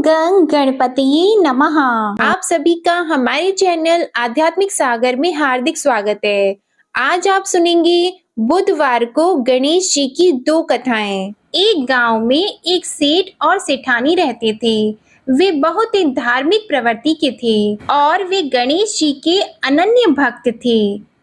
गं गणपतिये नमः। आप सभी का हमारे चैनल आध्यात्मिक सागर में हार्दिक स्वागत है। आज आप सुनेंगे बुधवार को गणेश जी की दो कथाएं। एक गांव में एक सेठ और सेठानी रहते थे। वे बहुत ही धार्मिक प्रवृत्ति के थे और वे गणेश जी के अनन्य भक्त थे।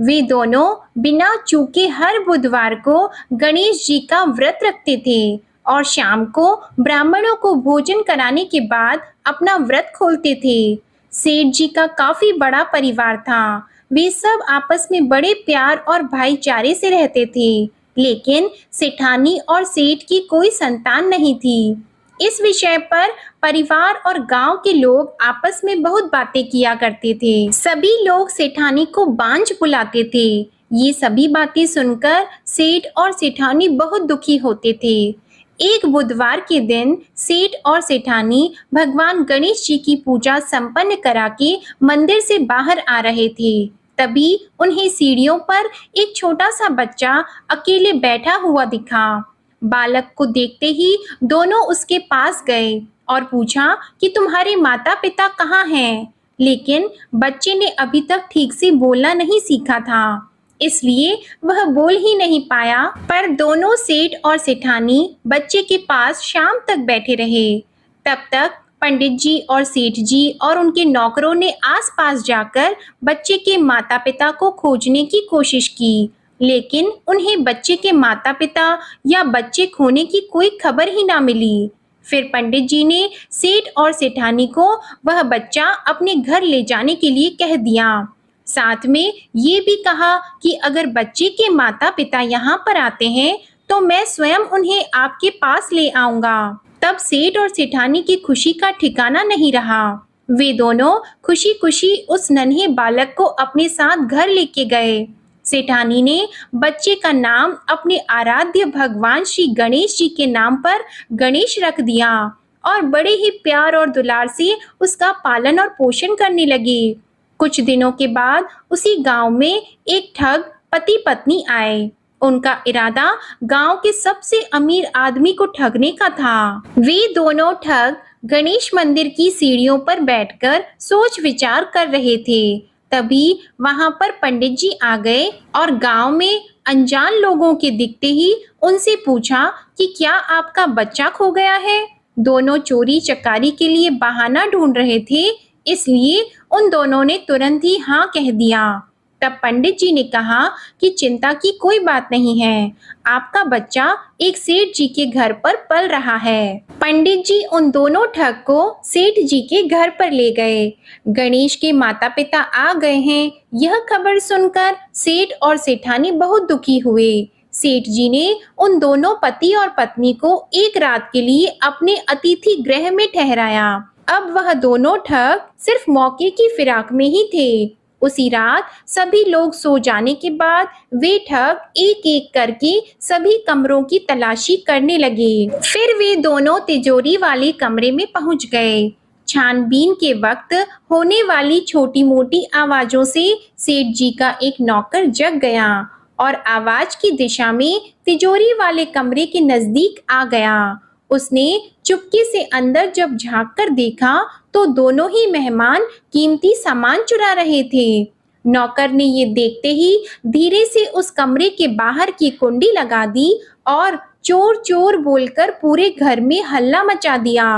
वे दोनों बिना चूके हर बुधवार को गणेश जी का व्रत रखते थे और शाम को ब्राह्मणों को भोजन कराने के बाद अपना व्रत खोलते थे। सेठ जी का काफी बड़ा परिवार था। वे सब आपस में बड़े प्यार और भाईचारे से रहते थे, लेकिन सेठानी और सेठ की कोई संतान नहीं थी। इस विषय पर परिवार और गांव के लोग आपस में बहुत बातें किया करते थे। सभी लोग सेठानी को बांझ बुलाते थे। ये सभी बातें सुनकर सेठ और सेठानी बहुत दुखी होते थे। एक बुधवार के दिन सेठ और सेठानी भगवान गणेश जी की पूजा संपन्न करा के मंदिर से बाहर आ रहे थे। तभी उन्हें सीढ़ियों पर एक छोटा सा बच्चा अकेले बैठा हुआ दिखा। बालक को देखते ही दोनों उसके पास गए और पूछा कि तुम्हारे माता पिता कहाँ हैं? लेकिन बच्चे ने अभी तक ठीक से बोलना नहीं सीखा था, इसलिए वह बोल ही नहीं पाया। पर दोनों सेठ और सेठानी बच्चे के पास शाम तक बैठे रहे। तब तक पंडित जी और सेठ जी और उनके नौकरों ने आसपास जाकर बच्चे के माता पिता को खोजने की कोशिश की, लेकिन उन्हें बच्चे के माता पिता या बच्चे खोने की कोई खबर ही ना मिली। फिर पंडित जी ने सेठ और सेठानी को वह बच्चा अपने घर ले जाने के लिए कह दिया। साथ में ये भी कहा कि अगर बच्चे के माता पिता यहाँ पर आते हैं तो मैं स्वयं उन्हें आपके पास ले आऊंगा। तब सेठ और सेठानी की खुशी का ठिकाना नहीं रहा। वे दोनों खुशी खुशी उस नन्हे बालक को अपने साथ घर लेके गए। सेठानी ने बच्चे का नाम अपने आराध्य भगवान श्री गणेश जी के नाम पर गणेश रख दिया और बड़े ही प्यार और दुलार से उसका पालन और पोषण करने लगे। कुछ दिनों के बाद उसी गांव में एक ठग पति पत्नी आए। उनका इरादा गांव के सबसे अमीर आदमी को ठगने का था। वे दोनों ठग गणेश मंदिर की सीढ़ियों पर बैठकर सोच विचार कर रहे थे। तभी वहां पर पंडित जी आ गए और गांव में अनजान लोगों के दिखते ही उनसे पूछा कि क्या आपका बच्चा खो गया है? दोनों चोरी चकारी के लिए बहाना ढूंढ रहे थे, इसलिए उन दोनों ने तुरंत ही हाँ कह दिया। तब पंडित जी ने कहा कि चिंता की कोई बात नहीं है, आपका बच्चा एक सेठ जी के घर पर पल रहा है। पंडित जी उन दोनों ठग को सेठ जी के घर पर ले गए। गणेश के माता पिता आ गए हैं, यह खबर सुनकर सेठ और सेठानी बहुत दुखी हुए। सेठ जी ने उन दोनों पति और पत्नी को एक रात के लिए अपने अतिथि गृह में ठहराया। अब वह दोनों ठग सिर्फ मौके की फिराक में ही थे। उसी रात सभी लोग सो जाने के बाद वे ठग एक एक करके सभी कमरों की तलाशी करने लगे। फिर वे दोनों तिजोरी वाले कमरे में पहुंच गए। छानबीन के वक्त होने वाली छोटी मोटी आवाजों से सेठ जी का एक नौकर जग गया और आवाज की दिशा में तिजोरी वाले कमरे के नजदीक आ गया। उसने चुपके से अंदर जब झांक कर देखा तो दोनों ही मेहमान कीमती सामान चुरा रहे थे। नौकर ने ये देखते ही धीरे से उस कमरे के बाहर की कुंडी लगा दी और चोर चोर बोलकर पूरे घर में हल्ला मचा दिया।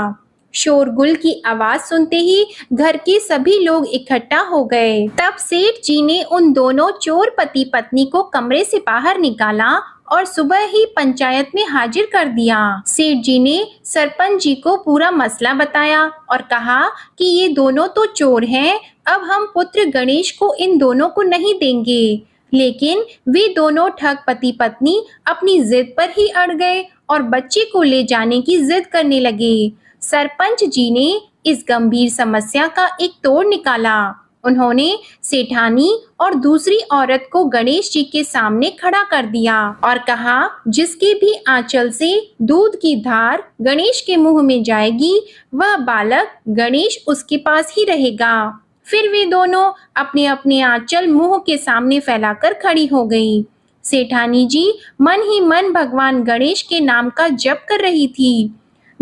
शोरगुल की आवाज सुनते ही घर के सभी लोग इकट्ठा हो गए। तब सेठ जी ने उन दोनों चोर पति पत्नी को कमरे से बाहर निकाला और सुबह ही पंचायत में हाजिर कर दिया। सेठ जी ने सरपंच जी को पूरा मसला बताया और कहा कि ये दोनों तो चोर हैं, अब हम पुत्र गणेश को इन दोनों को नहीं देंगे। लेकिन वे दोनों ठग पति पत्नी अपनी जिद पर ही अड़ गए और बच्चे को ले जाने की जिद करने लगे। सरपंच जी ने इस गंभीर समस्या का एक तोड़ निकाला। उन्होंने सेठानी और दूसरी औरत को गणेश जी के सामने खड़ा कर दिया और कहा, जिसके भी आंचल से दूध की धार गणेश के मुंह में जाएगी, वह बालक गणेश उसके पास ही रहेगा। फिर वे दोनों अपने अपने आंचल मुंह के सामने फैलाकर खड़ी हो गई। सेठानी जी मन ही मन भगवान गणेश के नाम का जप कर रही थी।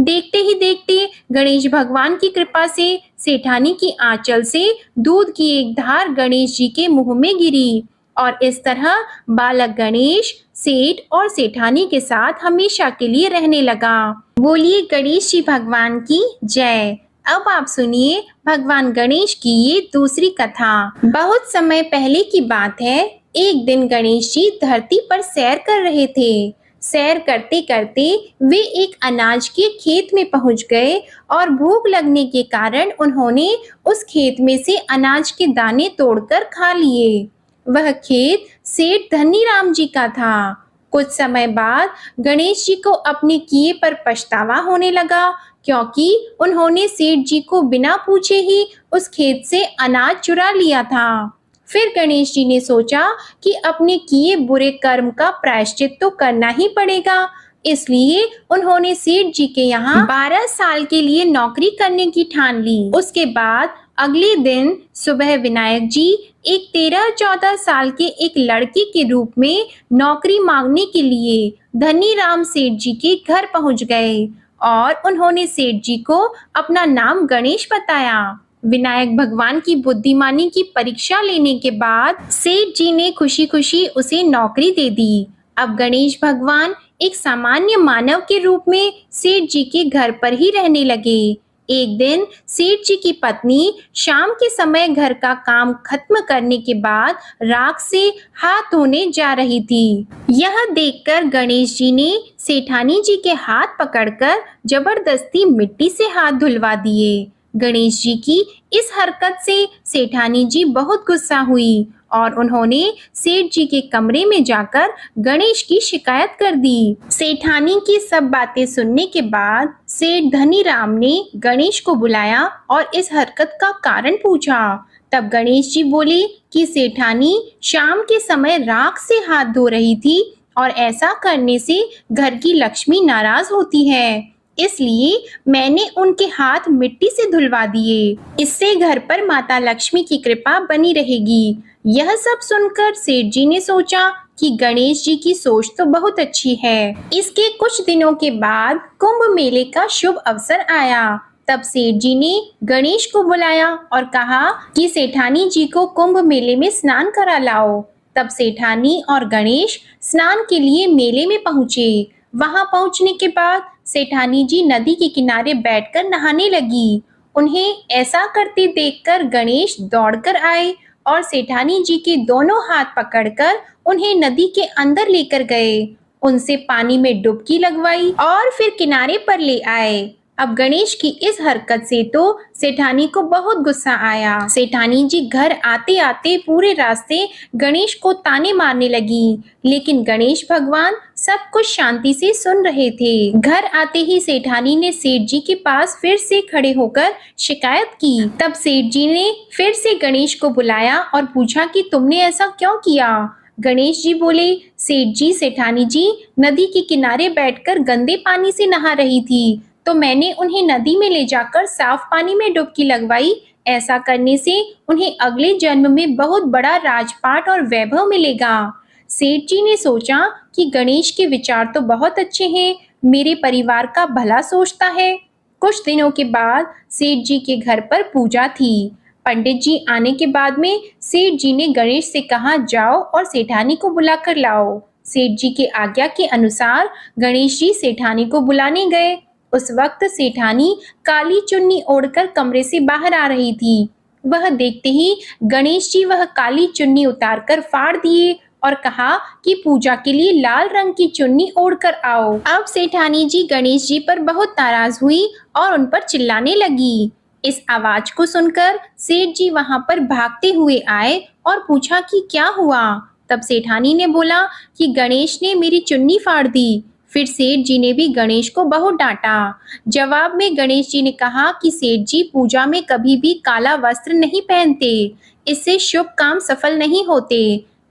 देखते ही देखते गणेश भगवान की कृपा से सेठानी की आंचल से दूध की एक धार गणेश जी के मुंह में गिरी और इस तरह बालक गणेश सेठ और सेठानी के साथ हमेशा के लिए रहने लगा। बोलिए गणेश जी भगवान की जय। अब आप सुनिए भगवान गणेश की ये दूसरी कथा। बहुत समय पहले की बात है। एक दिन गणेश जी धरती पर सैर कर रहे थे। सैर करते करते वे एक अनाज के खेत में पहुंच गए और भूख लगने के कारण उन्होंने उस खेत में से अनाज के दाने तोड़कर खा लिए। वह खेत सेठ धनीराम जी का था। कुछ समय बाद गणेश जी को अपने किए पर पछतावा होने लगा, क्योंकि उन्होंने सेठ जी को बिना पूछे ही उस खेत से अनाज चुरा लिया था। फिर गणेश जी ने सोचा कि अपने किए बुरे कर्म का प्रायश्चित तो करना ही पड़ेगा। इसलिए उन्होंने सेठ जी के यहाँ 12 साल के लिए नौकरी करने की ठान ली। उसके बाद अगले दिन सुबह विनायक जी एक 13-14 साल के एक लड़के के रूप में नौकरी मांगने के लिए धनीराम सेठ जी के घर पहुंच गए और उन्होंने सेठ जी को अपना नाम गणेश बताया। विनायक भगवान की बुद्धिमानी की परीक्षा लेने के बाद सेठ जी ने खुशी खुशी उसे नौकरी दे दी। अब गणेश भगवान एक सामान्य मानव के रूप में सेठ जी के घर पर ही रहने लगे। एक दिन सेठ जी की पत्नी शाम के समय घर का काम खत्म करने के बाद राख से हाथ धोने जा रही थी। यह देखकर गणेश जी ने सेठानी जी के हाथ पकड़कर जबरदस्ती मिट्टी से हाथ धुलवा दिए। गणेश जी की इस हरकत से सेठानी जी बहुत गुस्सा हुई और उन्होंने सेठ जी के कमरे में जाकर गणेश की शिकायत कर दी। सेठानी की सब बातें सुनने के बाद सेठ धनीराम ने गणेश को बुलाया और इस हरकत का कारण पूछा। तब गणेश जी बोले कि सेठानी शाम के समय राख से हाथ धो रही थी और ऐसा करने से घर की लक्ष्मी नाराज होती है, इसलिए मैंने उनके हाथ मिट्टी से धुलवा दिए। इससे घर पर माता लक्ष्मी की कृपा बनी रहेगी। यह सब सुनकर सेठ जी ने सोचा कि गणेश जी की सोच तो बहुत अच्छी है। इसके कुछ दिनों के बाद कुंभ मेले का शुभ अवसर आया। तब सेठ जी ने गणेश को बुलाया और कहा कि सेठानी जी को कुंभ मेले में स्नान करा लाओ। तब सेठानी और गणेश स्नान के लिए मेले में पहुंचे। वहां पहुंचने के बाद सेठानी जी नदी के किनारे बैठकर नहाने लगी। उन्हें ऐसा करते देखकर गणेश दौड़कर आए और सेठानी जी के दोनों हाथ पकड़कर उन्हें नदी के अंदर लेकर गए। उनसे पानी में डुबकी लगवाई और फिर किनारे पर ले आए। अब गणेश की इस हरकत से तो सेठानी को बहुत गुस्सा आया। सेठानी जी घर आते आते पूरे रास्ते गणेश को ताने मारने लगी, लेकिन गणेश भगवान सब कुछ शांति से सुन रहे थे। घर आते ही सेठानी ने सेठ जी के पास फिर से खड़े होकर शिकायत की। तब सेठ जी ने फिर से गणेश को बुलाया और पूछा कि तुमने ऐसा क्यों किया। गणेश जी बोले, सेठ जी सेठानी जी नदी के किनारे बैठकर गंदे पानी से नहा रही थी, तो मैंने उन्हें नदी में ले जाकर साफ पानी में डुबकी लगवाई। ऐसा करने से उन्हें अगले जन्म में बहुत बड़ा राजपाट और वैभव मिलेगा। सेठ जी ने सोचा कि गणेश के विचार तो बहुत अच्छे हैं, मेरे परिवार का भला सोचता है। कुछ दिनों के बाद सेठ जी के घर पर पूजा थी। पंडित जी आने के बाद में सेठ जी ने गणेश से कहा, जाओ और सेठानी को बुलाकर लाओ। सेठ जी के आज्ञा के अनुसार गणेश जी सेठानी को बुलाने गए। उस वक्त सेठानी काली चुन्नी ओढ़कर कमरे से बाहर आ रही थी। वह देखते ही गणेश जी वह काली चुन्नी उतारकर फाड़ दिए और कहा कि पूजा के लिए लाल रंग की चुन्नी ओढ़कर आओ। अब सेठानी जी गणेश जी पर बहुत नाराज हुई और उन पर चिल्लाने लगी। इस आवाज को सुनकर सेठ जी वहां पर भागते हुए आए और पूछा कि क्या हुआ। तब सेठानी ने बोला कि गणेश ने मेरी चुन्नी फाड़ दी। फिर सेठ जी ने भी गणेश को बहुत डांटा। जवाब में गणेश जी ने कहा कि सेठ जी पूजा में कभी भी काला वस्त्र नहीं पहनते, इससे शुभ काम सफल नहीं होते,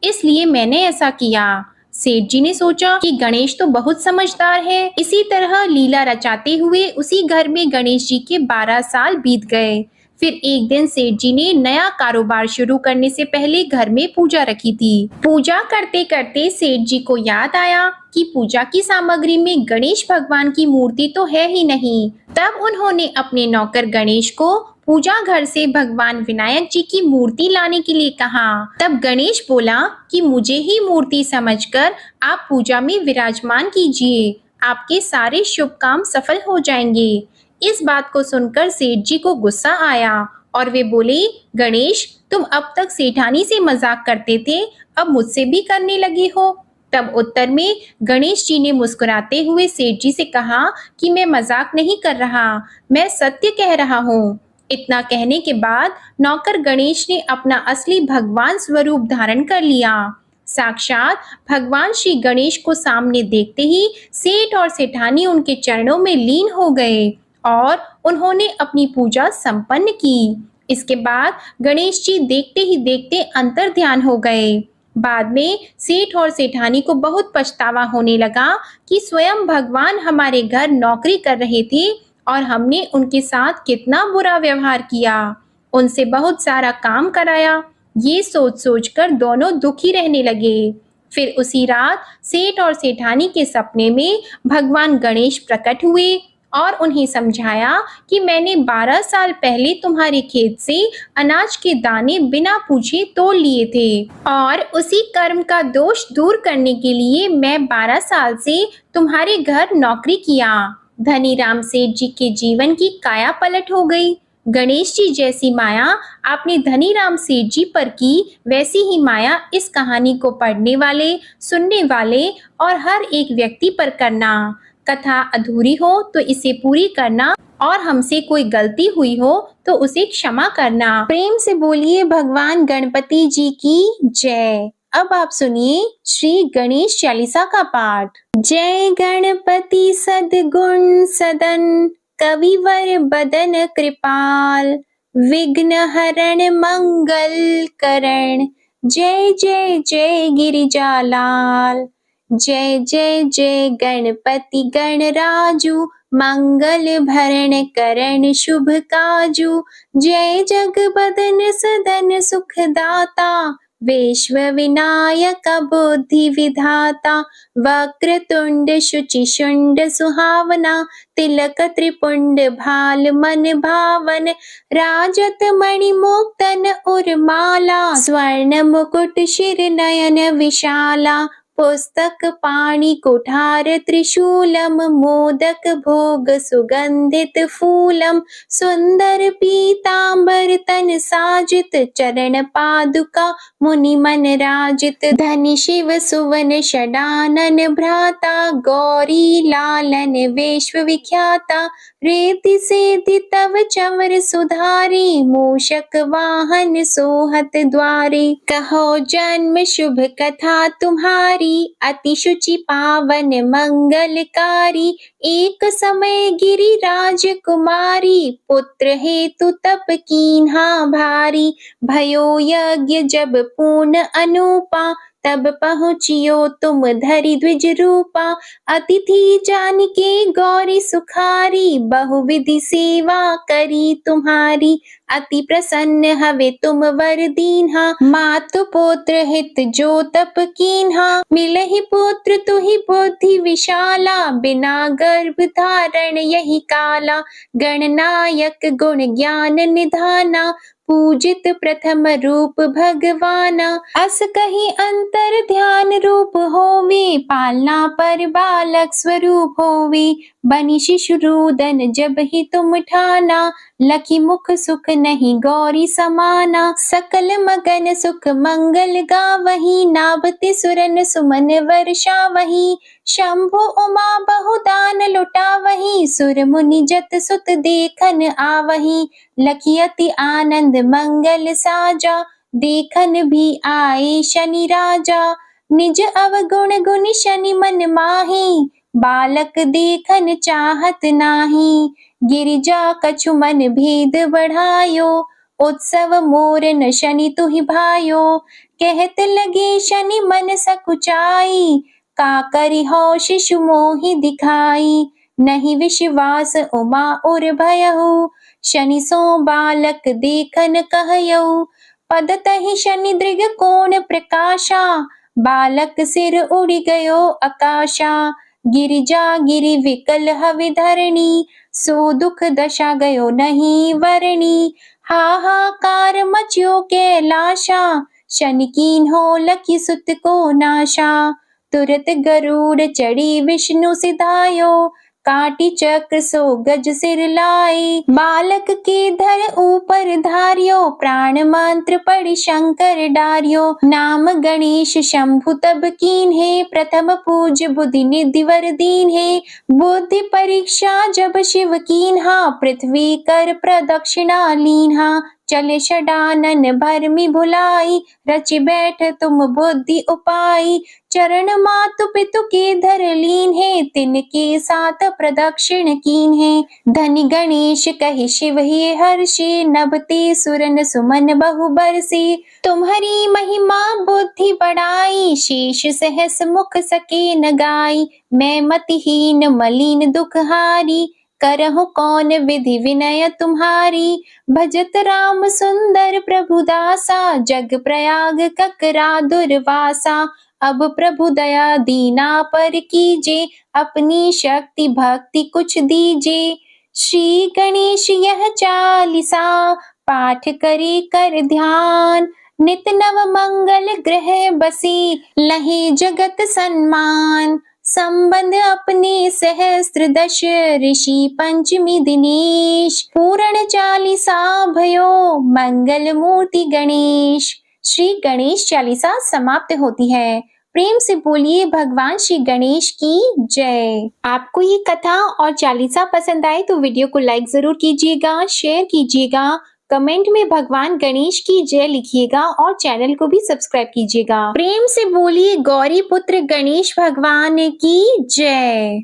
इसलिए मैंने ऐसा किया। सेठ जी ने सोचा कि गणेश तो बहुत समझदार है। इसी तरह लीला रचाते हुए उसी घर में गणेश जी के 12 साल बीत गए। फिर एक दिन सेठ जी ने नया कारोबार शुरू करने से पहले घर में पूजा रखी थी। पूजा करते करते सेठ जी को याद आया कि पूजा की सामग्री में गणेश भगवान की मूर्ति तो है ही नहीं। तब उन्होंने अपने नौकर गणेश को पूजा घर से भगवान विनायक जी की मूर्ति लाने के लिए कहा। तब गणेश बोला कि मुझे ही मूर्ति समझकर आप पूजा में विराजमान कीजिए, आपके सारे शुभ काम सफल हो जाएंगे। इस बात को सुनकर सेठ जी को गुस्सा आया और वे बोले, गणेश, तुम अब तक सेठानी से मजाक करते थे, अब मुझसे भी करने लगे हो। तब उत्तर में गणेश जी ने मुस्कुराते हुए सेठ जी से कहा कि मैं मजाक नहीं कर रहा, मैं सत्य कह रहा हूँ। इतना कहने के बाद नौकर गणेश ने अपना असली भगवान स्वरूप धारण कर लिया। साक्षात भगवान श्री गणेश को सामने देखते ही सेठ और सेठानी उनके चरणों में लीन हो गए और उन्होंने अपनी पूजा संपन्न की। इसके बाद गणेश जी देखते ही देखते अंतर ध्यान हो गए। बाद में सेठ और सेठानी को बहुत पछतावा होने लगा कि स्वयं भगवान हमारे घर नौकरी कर रहे थे और हमने उनके साथ कितना बुरा व्यवहार किया, उनसे बहुत सारा काम कराया। ये सोच सोचकर दोनों दुखी रहने लगे। फिर उसी रात सेठ और सेठानी के सपने में भगवान गणेश प्रकट हुए और उन्हें समझाया कि मैंने 12 साल पहले तुम्हारे खेत से अनाज के दाने बिना पूछे तोड़ लिए थे और उसी कर्म का दोष दूर करने के लिए मैं 12 साल से तुम्हारे घर नौकरी किया। धनी राम सेठ जी के जीवन की काया पलट हो गई। गणेश जी जैसी माया आपने धनी राम सेठ जी पर की, वैसी ही माया इस कहानी को पढ़ने वाले, सुनने वाले और हर एक व्यक्ति पर करना। कथा अधूरी हो तो इसे पूरी करना और हमसे कोई गलती हुई हो तो उसे क्षमा करना। प्रेम से बोलिए भगवान गणपति जी की जय। अब आप सुनिए श्री गणेश चालीसा का पाठ। जय गणपति सद्गुण सदन, कविवर बदन कृपाल, विघ्न हरण मंगल करण, जय जय जय गिरिजालाल। जय जय जय गणपति गणराजू, मंगल भरण करण शुभ काजू। जय जगबदन सदन सुखदाता, विश्व विनायक बुद्धि विधाता। वक्रतुंड शुचि शुंड सुहावना, तिलक त्रिपुंड भाल मन भावन। राजत मणि मुक्तन उर्माला, स्वर्ण मुकुट शिर नयन विशाला। पुस्तक पाणि कुठार त्रिशूलम, मोदक भोग सुगंधित फूलम। सुंदर पीतांबर तन साजित, चरण पादुका मुनि मन राजित। धनि शिव सुवन षडानन भ्राता, गौरी लालन विश्व विख्याता। रेति सेति तव चंवर सुधारी, मूषक वाहन सोहत द्वारी। कहो जन्म शुभ कथा तुम्हारी, अति शुचि पावन मंगलकारी। एक समय गिरिराज कुमारी, पुत्र हेतु तप कीन्हा भारी। भयो यज्ञ जब पूर्ण अनूपा, तब पहुँचियो तुम धरि द्विज रूपा। अतिथि जान के गौरी सुखारी, बहुविधि सेवा करी तुम्हारी। अति प्रसन्न हवे तुम वर दीन्हा, मातु पुत्र हित जो तप कीन्हा। मिलहि पुत्र तुहि बुद्धि विशाला, बिना गर्भ धारण यही काला। गणनायक गुण ज्ञान निधाना, पूजित प्रथम रूप भगवाना। अस कही अंतर ध्यान रूप होवे, पालना पर बालक स्वरूप होवे। बनी शिशु रोदन जब ही तुम ठाना, लखी मुख सुख नहीं गौरी समाना। सकल मगन सुख मंगल गावही, नाभते सुरन सुमन वर्षावही। शंभु उमा बहुदान लुटावही, सुर मुनि जत सुत देखन आवही। लखी अति आनंद मंगल साजा, देखन भी आए शनि राजा। निज अवगुण गुण शनि मन माही, बालक देखन चाहत नाही। गिरिजा कछु मन भेद बढ़ायो, उत्सव मोर न शनि तुहि भायो। कहत लगे शनि मन सकुचाई, का करि हो शिशु मोहि दिखाई। नहीं विश्वास उमा उर भयहु, शनि सो बालक देखन कहयऊ। पद तहि शनि दृग कोण प्रकाशा, बालक सिर उड़ गयो आकाशा, गिरिजा गिरि विकल हवि धरणी, सो दुख दशा गयो नहीं वरणी। हाहाकार मच्यो कैलाशा, शन कीन्हो लखी सुत को नाशा। तुरत गरुड़ चढ़ी विष्णु सिधायो, काटी चक्र सो गज सिर लाई। बालक के धर ऊपर धारियो, प्राण मंत्र पढ़ि शंकर डारियो। नाम गणेश शंभु तब कीन्हे, प्रथम पूज बुद्धि निधि वर दीन्हे। बुद्धि परीक्षा जब शिव कीन्हा, पृथ्वी कर प्रदक्षिणा लीन्हा। चले षडानन भरमि भुलाई, रचि बैठ तुम बुद्धि उपाई। चरण मातु पितु के धर लीन्हे, तिनके साथ प्रदक्षिण कीन्हे। धनि गणेश कहि शिव हे हर्षि, नभते सुरन सुमन बहु बरसी। तुम्हारी महिमा बुद्धि बढ़ाई, शेष सहस मुख सके न गाई। मैं मतिहीन मलिन दुखहारी, करहु कौन विधि विनय तुम्हारी। भजत राम सुंदर प्रभु दासा, जग प्रयाग ककरा दुर्वासा। अब प्रभु दया दीना पर कीजे, अपनी शक्ति भक्ति कुछ दीजे। श्री गणेश यह चालीसा, पाठ करे कर ध्यान। नित नव मंगल ग्रह बसी, लहे जगत सम्मान। संबंध अपने सहस्त्र दश, ऋषि पंचमी दिनेश। पूर्ण चालीसा भयो, मंगल मूर्ति गणेश। श्री गणेश चालीसा समाप्त होती है। प्रेम से बोलिए भगवान श्री गणेश की जय। आपको ये कथा और चालीसा पसंद आए तो वीडियो को लाइक जरूर कीजिएगा, शेयर कीजिएगा, कमेंट में भगवान गणेश की जय लिखिएगा और चैनल को भी सब्सक्राइब कीजिएगा। प्रेम से बोलिए गौरी पुत्र गणेश भगवान की जय।